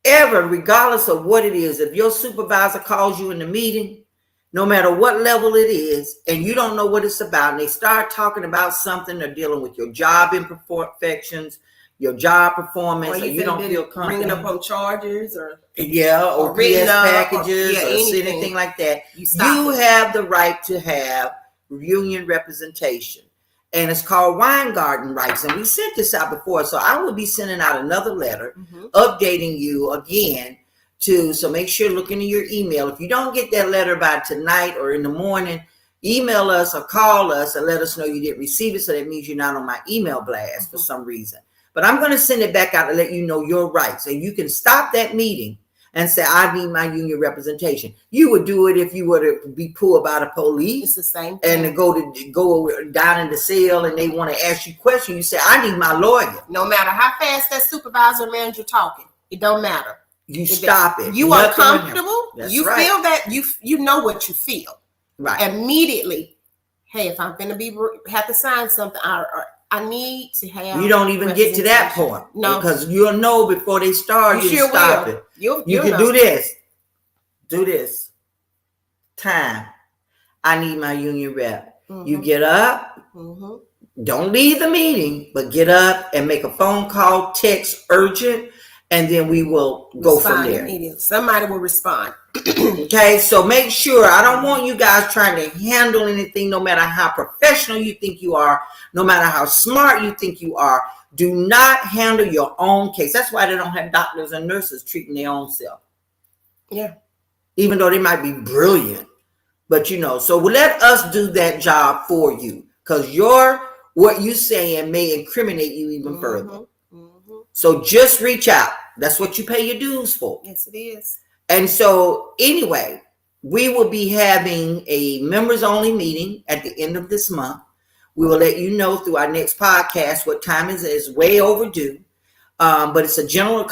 regardless of what it is, if your supervisor calls you in the meeting, no matter what level it is, and you don't know what it's about, and they start talking about something, they're dealing with your job imperfections, your job performance, or you don't feel comfortable. Bringing up on charges or PS packages or anything like that. You have the right to have union representation. And it's called Weingarten rights. And we sent this out before. So I will be sending out another letter updating you again so make sure look into your email. If you don't get that letter by tonight or in the morning, email us or call us and let us know you didn't receive it. So that means you're not on my email blast for some reason. But I'm going to send it back out to let you know your rights. And you can stop that meeting and say, I need my union representation. You would do it if you were to be pulled by the police. It's the same thing. And to go down in the cell and they want to ask you questions. You say, I need my lawyer. No matter how fast that supervisor or manager talking, it don't matter. You stop it. You are comfortable. You feel that you know what you feel. Right. Immediately, hey, if I'm going to have to sign something, I need to have. You don't even get to that point. No, because you'll know before they start. You sure stop will. You can know. Do this. Time. I need my union rep. Mm-hmm. You get up. Mm-hmm. Don't leave the meeting, but get up and make a phone call, text urgent, and then we will go from there. Somebody will respond. Okay, so make sure. I don't want you guys trying to handle anything, no matter how professional you think you are, no matter how smart you think you are. Do not handle your own case. That's why they don't have doctors and nurses treating their own self. Yeah. Even though they might be brilliant. But so let us do that job for you. Because what you saying may incriminate you even further. Mm-hmm. So just reach out. That's what you pay your dues for. Yes, it is. And so anyway, we will be having a members only meeting at the end of this month. We will let you know through our next podcast what time is way overdue. But it's a general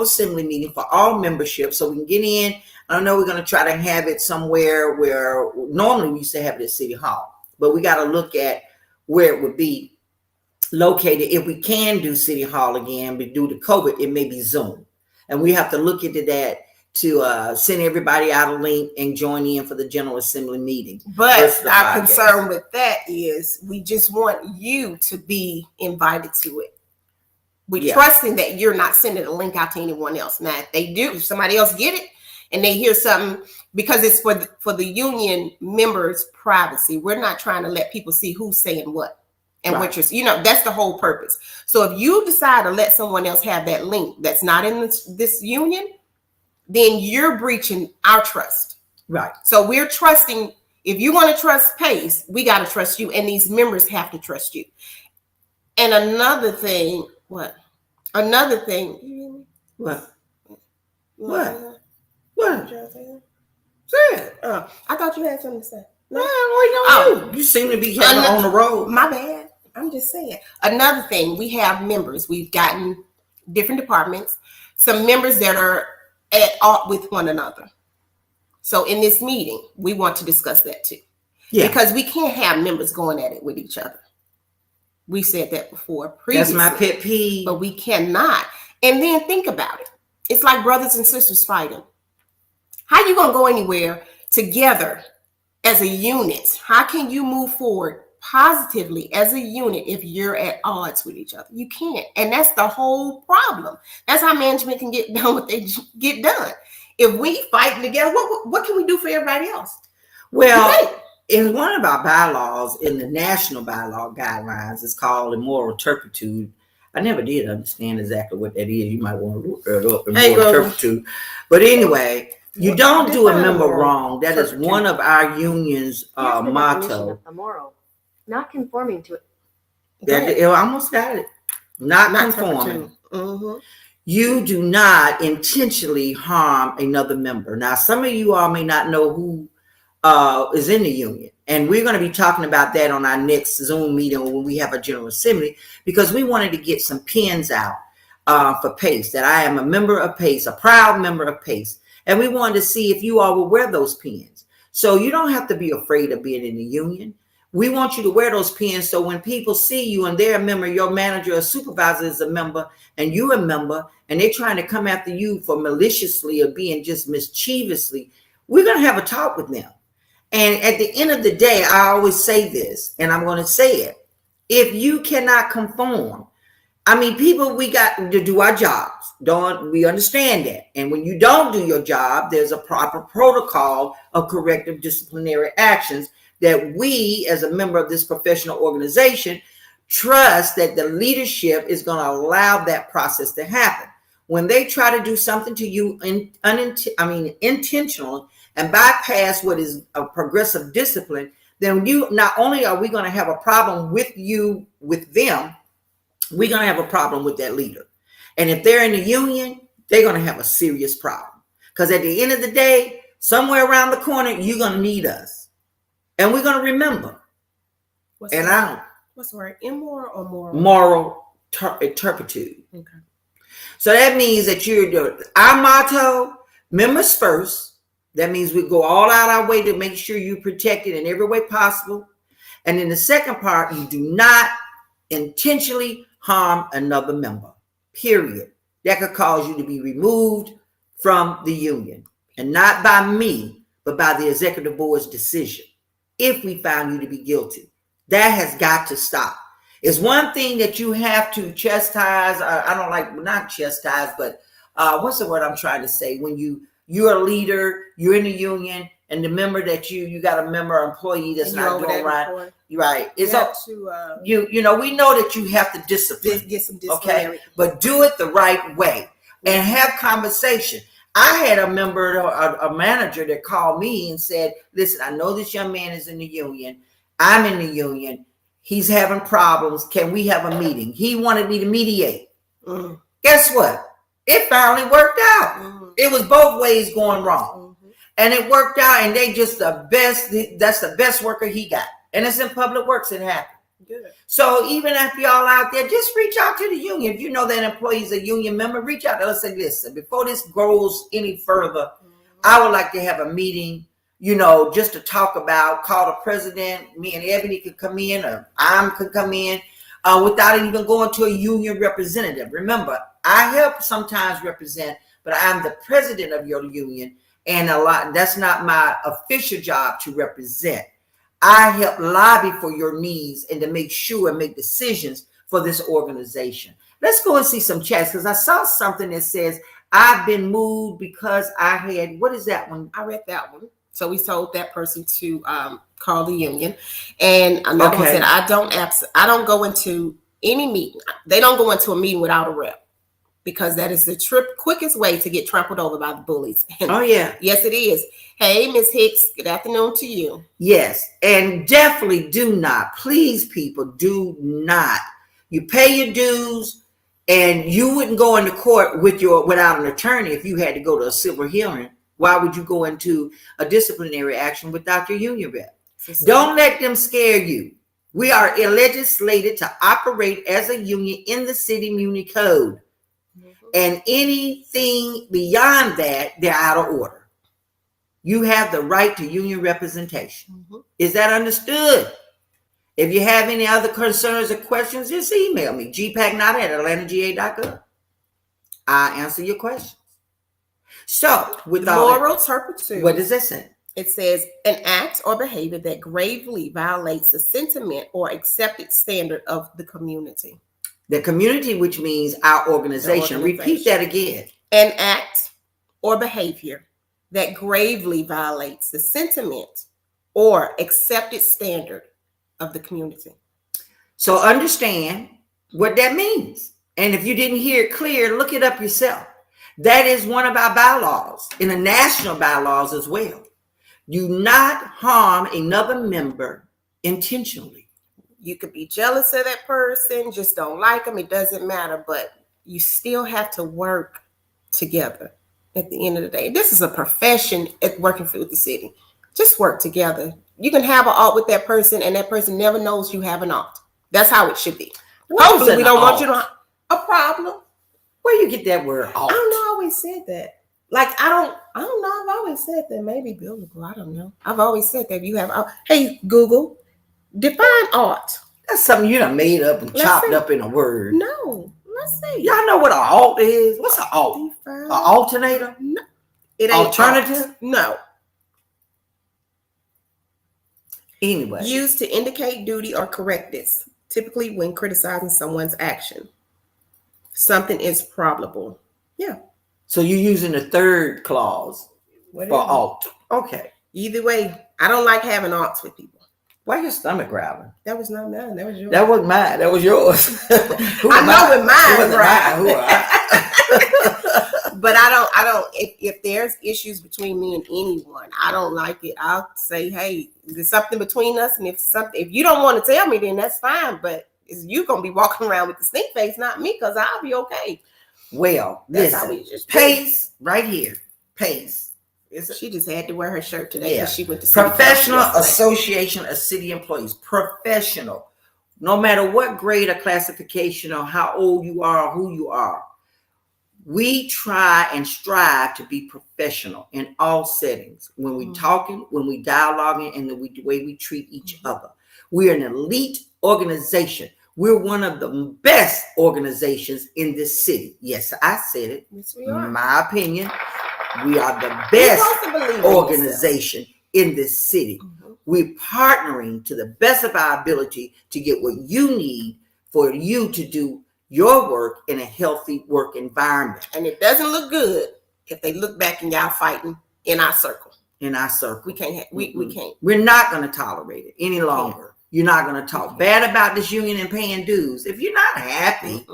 assembly meeting for all membership. So we can get in. I know we're going to try to have it somewhere where normally we used to have it at City Hall, but we got to look at where it would be located. If we can do City Hall again, but due to COVID, it may be Zoom. And we have to look into that to send everybody out a link and join in for the General Assembly meeting. But our concern with that is we just want you to be invited to it. We're trusting that you're not sending a link out to anyone else. Now, if they do, if somebody else get it and they hear something, because it's for the union members' privacy, we're not trying to let people see who's saying what and what you're, that's the whole purpose. So if you decide to let someone else have that link that's not in this union, then you're breaching our trust. Right. So we're trusting, if you want to trust PACE, we got to trust you, and these members have to trust you. And another thing, What? Say it. I thought you had something to say. No, you seem to be on the road. My bad. I'm just saying. Another thing, we have members. We've gotten different departments. Some members that are at odds with one another. So in this meeting, we want to discuss that too. Yeah. Because we can't have members going at it with each other. We said that before previously. That's my pet peeve. But we cannot. And then think about it. It's like brothers and sisters fighting. How you going to go anywhere together as a unit? How can you move forward positively as a unit if you're at odds with each other? You can't. And that's the whole problem. That's how management can get done what they get done. If we fight together, what can we do for everybody else? Well, in one of our bylaws, in the national bylaw guidelines, it's called immoral turpitude. I never did understand exactly what that is. You might want to look it up, immoral turpitude. But anyway, you don't do a member wrong. That is one of our union's motto. Immoral, not conforming to it. I almost got it. Not conforming. Mm-hmm. You do not intentionally harm another member. Now, some of you all may not know who is in the union. And we're going to be talking about that on our next Zoom meeting when we have a General Assembly, because we wanted to get some pins out for PACE, that I am a member of PACE, a proud member of PACE. And we wanted to see if you all will wear those pins. So you don't have to be afraid of being in the union. We want you to wear those pins so when people see you and they're a member, your manager or supervisor is a member, and you're a member, and they're trying to come after you for maliciously or being just mischievously, we're going to have a talk with them. And at the end of the day, I always say this, and I'm going to say it. If you cannot conform, people, we got to do our jobs. We understand that. And when you don't do your job, there's a proper protocol of corrective disciplinary actions that we, as a member of this professional organization, trust that the leadership is going to allow that process to happen. When they try to do something to you intentional and bypass what is a progressive discipline, then not only are we going to have a problem with them, we're going to have a problem with that leader. And if they're in the union, they're going to have a serious problem. Because at the end of the day, somewhere around the corner, you're going to need us. And we're going to remember. What's the word? Immoral or moral? Moral turpitude. Okay. So that means that our motto, members first. That means we go all out our way to make sure you're protected in every way possible. And then the second part, you do not intentionally harm another member, period. That could cause you to be removed from the union, and not by me, but by the executive board's decision. If we found you to be guilty, that has got to stop. It's one thing that you have to chastise. I don't like, not chastise, but what's the word I'm trying to say? When you're a leader, you're in the union, and the member that you got a member or employee that's not doing right. Right. It's up to you know, we know that you have to discipline. Get some disciplinary. Okay, but do it the right way and have conversation. I had a member, a manager that called me and said, listen, I know this young man is in the union. I'm in the union. He's having problems. Can we have a meeting? He wanted me to mediate. Mm-hmm. Guess what? It finally worked out. Mm-hmm. It was both ways going wrong. Mm-hmm. And it worked out, and they just the best. That's the best worker he got. And it's in public works. It happened. Good. So even if y'all out there, just reach out to the union. If you know that employee is a union member, reach out to us and say, listen, before this grows any further, I would like to have a meeting, you know, just to talk about, call the president, me and Ebony could come in, or I could come in without even going to a union representative. Remember, I help sometimes represent, but I'm the president of your union, and that's not my official job to represent. I help lobby for your needs and to make sure and make decisions for this organization. Let's go and see some chats, because I saw something that says, I've been moved because I had, what is that one? I read that one. So we told that person to call the union. And another one said, I don't go into any meeting. They don't go into a meeting without a rep, because that is the quickest way to get trampled over by the bullies. Oh, yeah. Yes, it is. Hey, Ms. Hicks, good afternoon to you. Yes, and definitely do not, please, people, do not. You pay your dues, and you wouldn't go into court without an attorney if you had to go to a civil hearing. Why would you go into a disciplinary action without your union rep? Don't let them scare you. We are legislated to operate as a union in the city muni code. And anything beyond that, they're out of order. You have the right to union representation. Mm-hmm. Is that understood? If you have any other concerns or questions, just email me, gpagnata@atlantanga.gov. I'll answer your questions. So, with moral turpitude. What does that say? It says an act or behavior that gravely violates the sentiment or accepted standard of the community. The community, which means our organization. Repeat that again. An act or behavior that gravely violates the sentiment or accepted standard of the community. So understand what that means. And if you didn't hear it clear, look it up yourself. That is one of our bylaws, in the national bylaws as well. Do not harm another member intentionally. You could be jealous of that person, just don't like them. It doesn't matter, but you still have to work together at the end of the day. This is a profession at working for the city. Just work together. You can have an alt with that person, and that person never knows you have an alt. That's how it should be. Hopefully, we don't want you to have a problem. Where you get that word alt? I don't know. I always said that. Like, I don't know. I've always said that. Maybe biblical. I don't know. I've always said that. You have, hey, Google, define alt. That's something you done made up and chopped up in a word. No. Let's see. Y'all know what an alt is? What's an alt? An alternator? No. It ain't alternative? Alt. No. Anyway. Used to indicate duty or correctness, typically when criticizing someone's action. Something is probable. Yeah. So you're using the third clause for alt. Okay. Either way, I don't like having alts with people. Why your stomach growling? That was not mine. That was yours. That wasn't mine. That was yours. I know with mine. Right. Who am I? But I don't. If there's issues between me and anyone, I don't like it. I'll say, hey, there's something between us, and if you don't want to tell me, then that's fine. But you're gonna be walking around with the stink face, not me, because I'll be okay. Well, that's listen, how we just Pace right here. Pace. She just had to wear her shirt today because she went to Professional Association of City Employees. Professional. No matter what grade or classification or how old you are or who you are, we try and strive to be professional in all settings. When we talking, when we dialoguing, and the way we treat each other. We are an elite organization. We're one of the best organizations in this city. Yes, I said it. Yes, we are. My opinion, we are the best organization in this city. Mm-hmm. We're partnering to the best of our ability to get what you need for you to do your work in a healthy work environment. And it doesn't look good if they look back and y'all fighting in our circle. In our circle. We can't. We can't. We're not going to tolerate it any longer. You're not going to talk bad about this union and paying dues. If you're not happy,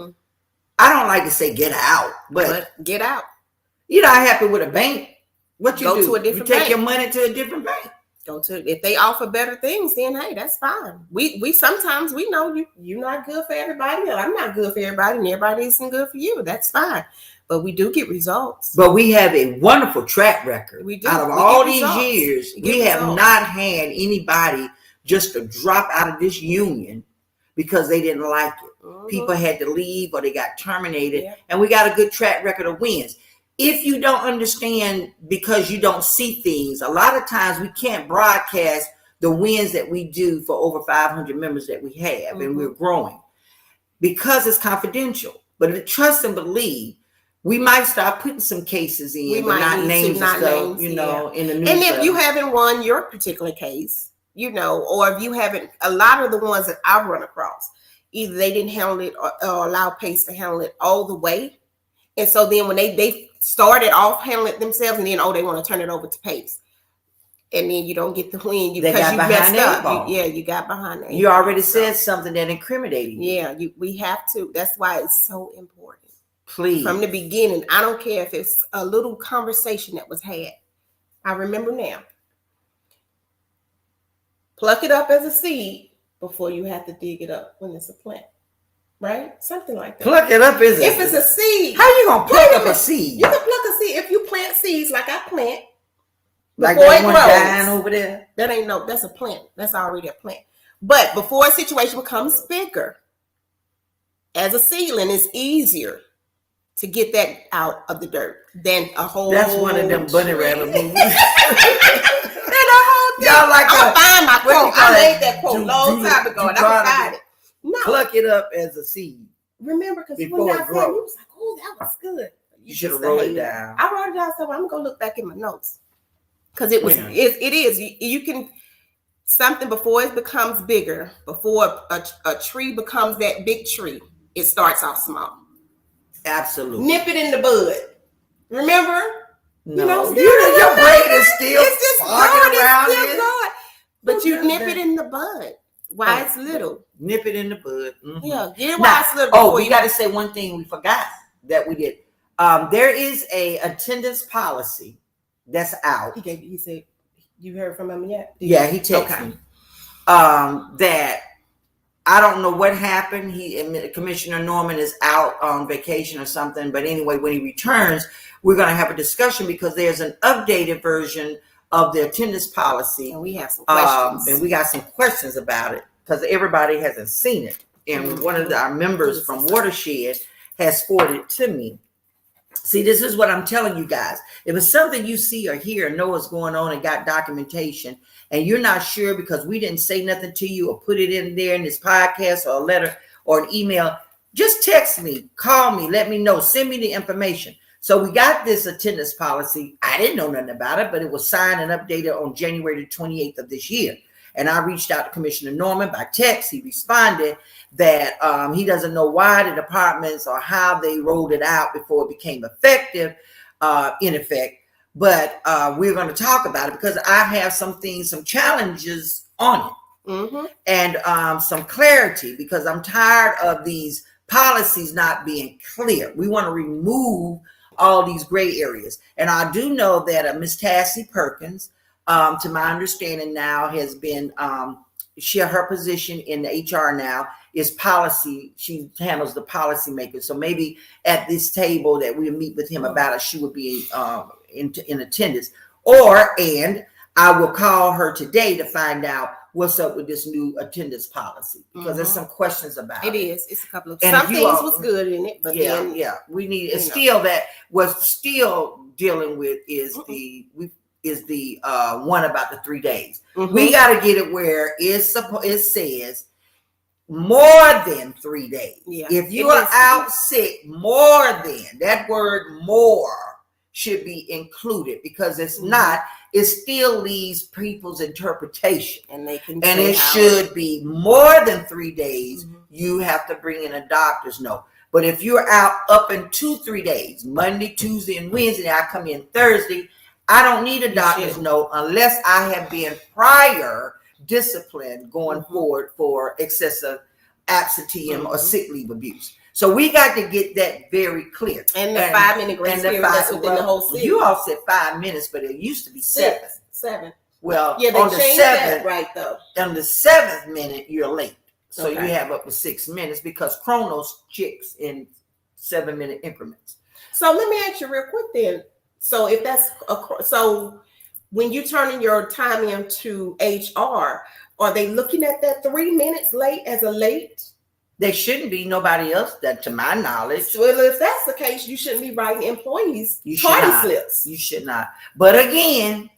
I don't like to say get out, but get out. You're not happy with a bank. What you go do? To a different you take bank. Your money to a different bank. Go to if they offer better things, then hey, that's fine. We sometimes we know you're not good for everybody. Or I'm not good for everybody, and everybody isn't good for you. That's fine. But we do get results. But we have a wonderful track record. We do. Out of all these years, we have not had anybody just to drop out of this union because they didn't like it. Mm-hmm. People had to leave or they got terminated. Yeah. And we got a good track record of wins. If you don't understand because you don't see things, a lot of times we can't broadcast the wins that we do for over 500 members that we have, and we're growing because it's confidential. But trust and believe, we might start putting some cases in, but not names and stuff, in the news. And if you haven't won your particular case, or if you haven't, a lot of the ones that I've run across, either they didn't handle it or allow PACE to handle it all the way. And so then when they started off handling it themselves, and then they want to turn it over to PACE, and then you don't get the win because you messed up. You got behind that. You already said something that incriminated you. Yeah, we have to. That's why it's so important. Please, from the beginning, I don't care if it's a little conversation that was had. I remember now. Pluck it up as a seed before you have to dig it up when it's a plant. Right? Something like that. Pluck it up as if it's a seed. How you gonna pluck up a seed? You can pluck a seed if you plant seeds like I plant. Like that one dying over there. That's a plant. That's already a plant. But before a situation becomes bigger, as a seedling, it's easier to get that out of the dirt than a whole. That's one of them bunny rabbit movies. Y'all like I'll find my quote. I made that quote a long time ago, and I'm find it. No. Pluck it up as a seed. Remember, because when I said you was like, "Oh, that was good." You should have wrote it down. I wrote it down, so I'm gonna look back in my notes because it was. Yeah. It is. You can something before it becomes bigger. Before a tree becomes that big tree, it starts off small. Absolutely. Nip it in the bud. Remember? No, your brain is still fogging around it. But you nip it in the bud. Why it's little. Nip it in the bud. Mm-hmm. Yeah, get it while it's little. We got to say one thing we forgot that we did. There is a attendance policy that's out. He said, you heard from him yet? Yeah, he texted me. That I don't know what happened. Commissioner Norman is out on vacation or something. But anyway, when he returns, we're going to have a discussion because there's an updated version of the attendance policy. And we have some questions. And we got some questions about it because everybody hasn't seen it. And one of our members from Watershed has forwarded it to me. See, this is what I'm telling you guys. If it's something you see or hear and know what's going on and got documentation and you're not sure because we didn't say nothing to you or put it in there in this podcast or a letter or an email, just text me, call me, let me know, send me the information. So we got this attendance policy. I didn't know nothing about it, but it was signed and updated on January the 28th of this year. And I reached out to Commissioner Norman by text. He responded that he doesn't know why the departments or how they rolled it out before it became effective, in effect. But we're going to talk about it because I have some challenges on it. Mm-hmm. And some clarity because I'm tired of these policies not being clear. We want to remove all these gray areas. And I do know that Ms. Tassie Perkins, to my understanding now, has been her position in the HR now is policy. She handles the policy maker. So maybe at this table that we meet with him about it, she would be in attendance. And I will call her today to find out what's up with this new attendance policy because there's some questions about it. It is. It's a couple of some things was good in it, but we need. It's still that what's still dealing with is the one about the 3 days. Mm-hmm. We got to get it where it says more than 3 days. Yeah, If you are out sick more than, that word more should be included, because it's not, it still leaves people's interpretation. And they can And say it should be more than 3 days. You have to bring in a doctor's note. But if you're out up into 3 days, Monday, Tuesday, and Wednesday, I come in Thursday, I don't need a doctor's note unless I have been prior disciplined going forward for excessive absenteeism or sick leave abuse. So we got to get that very clear. And the 5-minute grace period that's within the whole city. You all said 5 minutes, but it used to be 7. 7. Well, yeah, they on the changed 7th, that right though. On the 7th minute, you're late. So Okay. you have up to 6 minutes because Chronos checks in 7-minute increments. So let me ask you real quick then. So if that's so when you turn in your time into HR, are they looking at that 3 minutes late as a late? They shouldn't be. Nobody else, that to my knowledge. Well, if that's the case, you shouldn't be writing employees party slips. You should not. But again,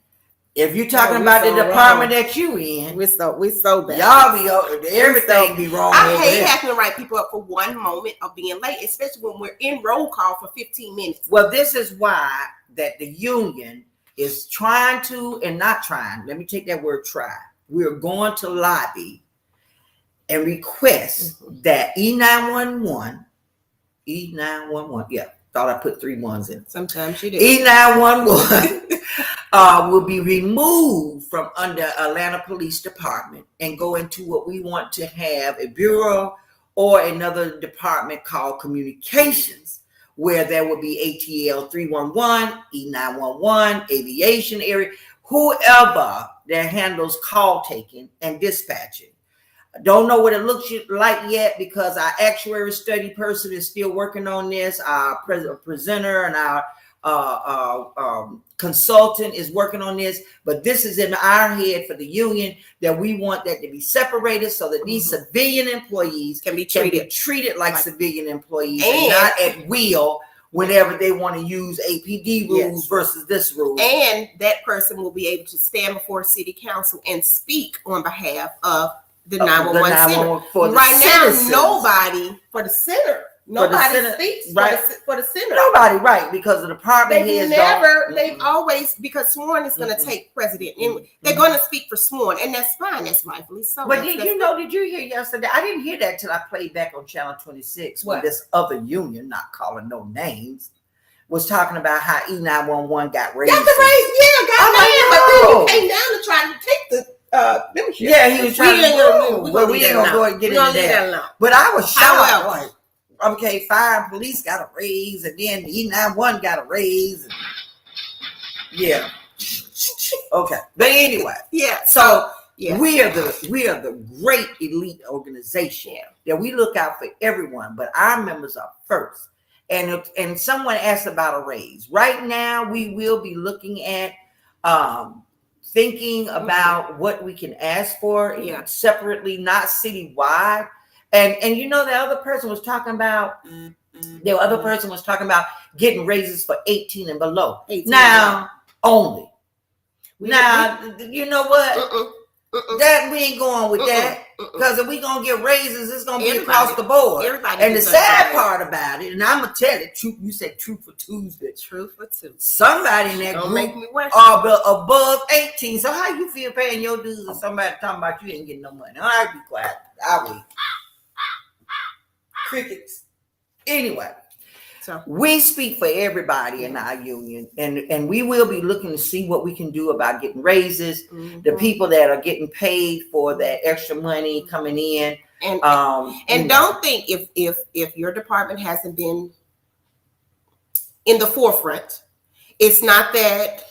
if you're talking about the department that you in, we're so bad. Y'all be everything be wrong. I hate having to write people up for one moment of being late, especially when we're in roll call for 15 minutes. Well, this is why that the union is trying to, and not trying. Let me take that word try. We're going to lobby and request that E911, yeah, thought I put 3 ones in. Sometimes you do. E911 will be removed from under Atlanta Police Department and go into what we want to have a bureau or another department called communications, where there will be ATL 311, E911, aviation area, whoever that handles call taking and dispatching. Don't know what it looks like yet, because our actuary study person is still working on this. Our presenter and our consultant is working on this. But this is in our head for the union, that we want that to be separated so that these civilian employees can be treated like civilian employees and not at will whenever they want to use APD rules versus this rule. And that person will be able to stand before city council and speak on behalf of the 911 center. Right now, nobody for the center. Nobody speaks for the center. Nobody, right? Because the department heads they've always, because sworn is going to take precedent. And they're going to speak for sworn, and that's fine. That's rightfully so. But did you hear yesterday? I didn't hear that till I played back on Channel 26 when this other union, not calling no names, was talking about how E911 got raised. Got the raise, but then you came down to try to take the membership. Yeah, he was trying to do. But we ain't gonna go and get into that. But I was shocked. Like, okay, fire and police got a raise, and then E911 got a raise. Yeah. Okay. But anyway, So we are the great elite organization that we look out for everyone, but our members are first. And someone asked about a raise. Right now, we will be looking at thinking about what we can ask for separately, not citywide. And you know, the other person was talking about getting raises for 18 and below. 18 now only. Now, you know what? That we ain't going with that, because if we gonna get raises, it's gonna be across the board. And the sad part about it, and I'm gonna tell it, you said Truthful Tuesday. Truthful Tuesday. Somebody in that group are above 18. So how you feel paying your dues and somebody talking about you ain't getting no money? All right, be quiet. I'll wait. Crickets. Anyway. So we speak for everybody in our union, and we will be looking to see what we can do about getting raises. The people that are getting paid for that extra money coming in, and don't think if your department hasn't been in the forefront, it's not that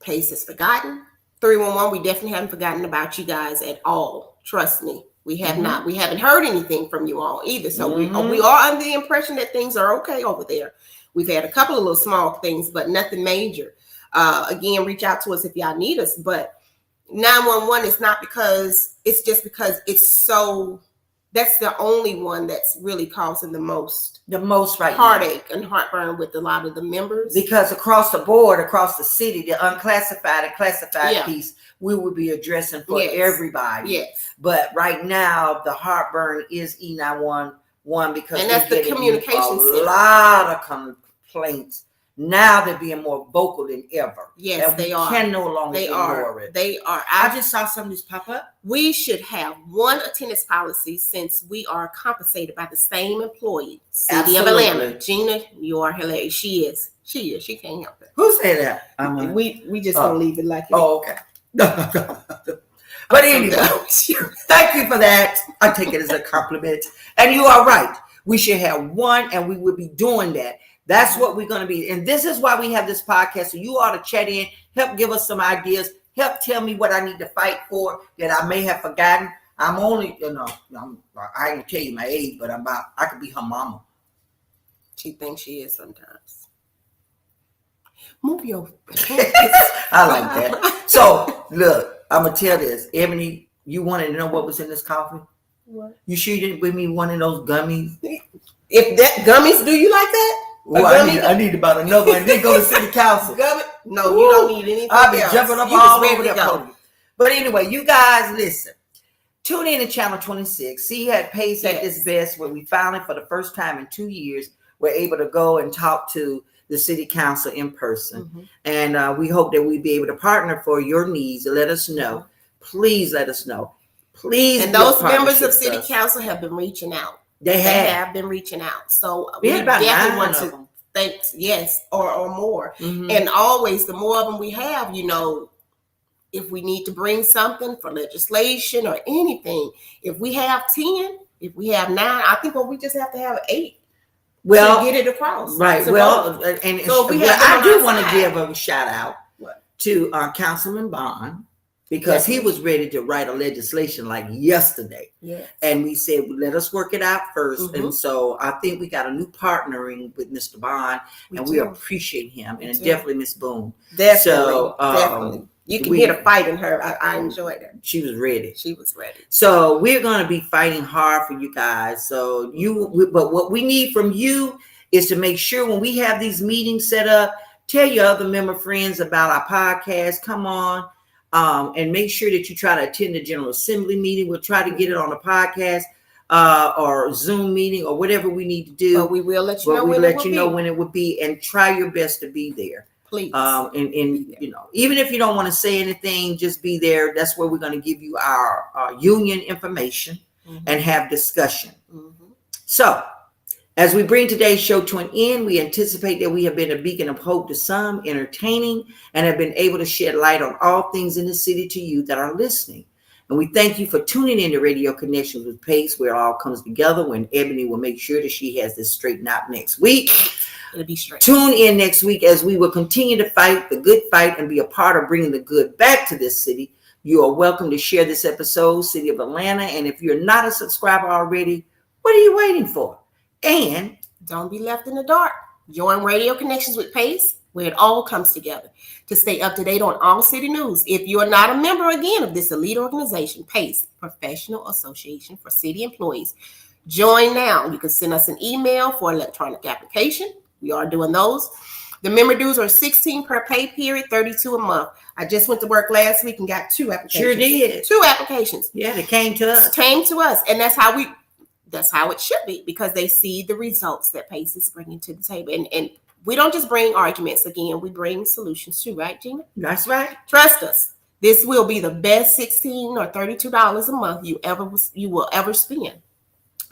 PACE is forgotten. 311, we definitely haven't forgotten about you guys at all. Trust me. We have not. We haven't heard anything from you all either. So we are under the impression that things are okay over there. We've had a couple of little small things, but nothing major. Again, reach out to us if y'all need us. But 911 is not because it's just because it's so That's the only one that's really causing the most right heartache and heartburn with a lot of the members. Because across the board, across the city, the unclassified and classified piece, we would be addressing for everybody. Yes. But right now, the heartburn is E911 because and that's the communication a lot of complaints. Now they're being more vocal than ever. Yes, and they can no longer ignore it. They are. I just saw some of these pop up. We should have one attendance policy since we are compensated by the same employee. City of Atlanta. Gina, you are hilarious. She is. She can't help it. Who said that? We just gonna leave it like it. Oh, okay. But anyway, thank you for that. I take it as a compliment. And you are right. We should have one, and we will be doing that. That's what we're going to be. And this is why we have this podcast. So you ought to chat in, help give us some ideas, help tell me what I need to fight for that I may have forgotten. I'm only, I ain't tell you my age, but I could be her mama. She thinks she is sometimes. Move your I like that. So look, I'm going to tell this. Ebony, you wanted to know what was in this coffee? What? You sure you didn't bring me one of those gummies? If that gummies, do you like that? Well, I need about another one. Then go to city council. No, you don't need anything. I'll be jumping up all over that podium. But anyway, you guys listen. Tune in to Channel 26. See at Pace at its best, where we finally, for the first time in 2 years, we're able to go and talk to the city council in person. Mm-hmm. And we hope that we'll be able to partner for your needs. Let us know. Mm-hmm. Please let us know. Please. And those members of city council have been reaching out. They have been reaching out. So we definitely want to thank, or more. Mm-hmm. And always, the more of them we have, if we need to bring something for legislation or anything, if we have 10, if we have 9, I think we just have to have 8. Well, to get it across. Right. So I do want to give a shout out to Councilman Bond. Because he was ready to write a legislation like yesterday. Yes. And we said, let us work it out first. Mm-hmm. And so I think we got a new partnering with Mr. Bond, and we appreciate him. And definitely Miss Boone. Definitely. So, definitely. You can hear the fight in her. I enjoyed her. She was ready. She was ready. So we're going to be fighting hard for you guys. So but what we need from you is to make sure when we have these meetings set up, tell your other member friends about our podcast. Come on. And make sure that you try to attend the General Assembly meeting. We'll try to get it on a podcast or Zoom meeting or whatever we need to do. But we will let you know when it will be. When it will be, and try your best to be there. Please. And even if you don't want to say anything, just be there. That's where we're going to give you our union information and have discussion. Mm-hmm. So, as we bring today's show to an end, we anticipate that we have been a beacon of hope to some, entertaining, and have been able to shed light on all things in the city to you that are listening. And we thank you for tuning in to Radio Connections with Pace, where it all comes together, when Ebony will make sure that she has this straightened out next week. It'll be straight. Tune in next week as we will continue to fight the good fight and be a part of bringing the good back to this city. You are welcome to share this episode, City of Atlanta. And if you're not a subscriber already, what are you waiting for? And don't be left in the dark. Join Radio Connections with Pace, where it all comes together, to stay up to date on all city news. If you are not a member, again, of this elite organization, PACE, Professional Association for City Employees, join now. You can send us an email for electronic application. We are doing those. The member dues are $16 per pay period, $32 a month. I just went to work last week and got 2 applications. Sure did. 2 applications. Yeah, they came to us. And that's how it should be, because they see the results that PACE is bringing to the table. And we don't just bring arguments. Again, we bring solutions too, right, Gina? That's right. Trust us. This will be the best $16 or $32 a month you will ever spend.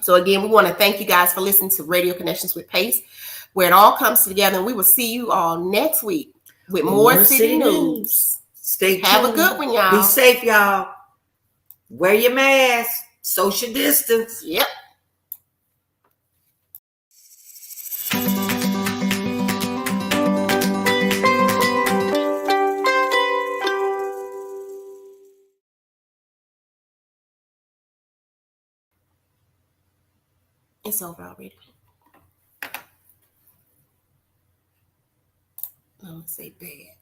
So again, we want to thank you guys for listening to Radio Connections with Pace, where it all comes together. And we will see you all next week with more city news. Stay tuned. Have a good one, y'all. Be safe, y'all. Wear your mask. Social distance. Yep. It's over already. I'm going to say bad.